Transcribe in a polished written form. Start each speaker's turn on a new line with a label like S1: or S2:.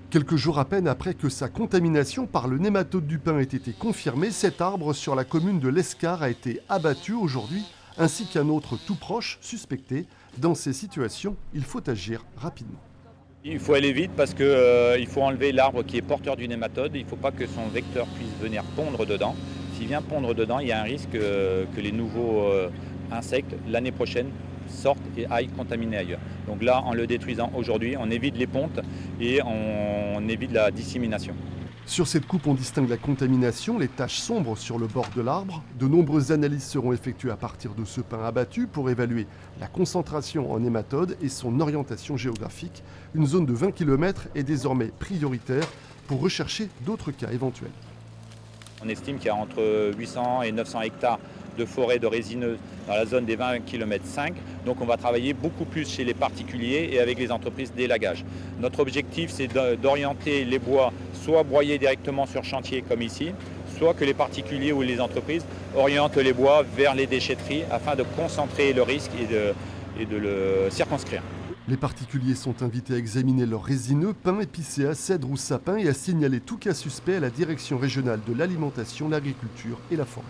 S1: Quelques jours à peine après que sa contamination par le nématode du pin ait été confirmée, cet arbre sur la commune de l'Escar a été abattu aujourd'hui, ainsi qu'un autre tout proche suspecté. Dans ces situations, il faut agir rapidement.
S2: Il faut aller vite parce qu'il faut enlever l'arbre qui est porteur du nématode. Il ne faut pas que son vecteur puisse venir pondre dedans. S'il vient pondre dedans, il y a un risque que les nouveaux insectes, l'année prochaine, sortent et aillent contaminer ailleurs. Donc là, en le détruisant aujourd'hui, on évite les pontes et on évite la dissémination.
S1: Sur cette coupe, on distingue la contamination, les taches sombres sur le bord de l'arbre. De nombreuses analyses seront effectuées à partir de ce pin abattu pour évaluer la concentration en nématode et son orientation géographique. Une zone de 20 km est désormais prioritaire pour rechercher d'autres cas éventuels.
S2: On estime qu'il y a entre 800 et 900 hectares de forêt de résineuses dans la zone des 20 km 5. Donc on va travailler beaucoup plus chez les particuliers et avec les entreprises d'élagage. Notre objectif, c'est d'orienter les bois soit broyés directement sur chantier comme ici, soit que les particuliers ou les entreprises orientent les bois vers les déchetteries afin de concentrer le risque et de le circonscrire.
S1: Les particuliers sont invités à examiner leurs résineux, pins, épicéas, cèdres ou sapins et à signaler tout cas suspect à la Direction régionale de l'alimentation, l'agriculture et la forêt.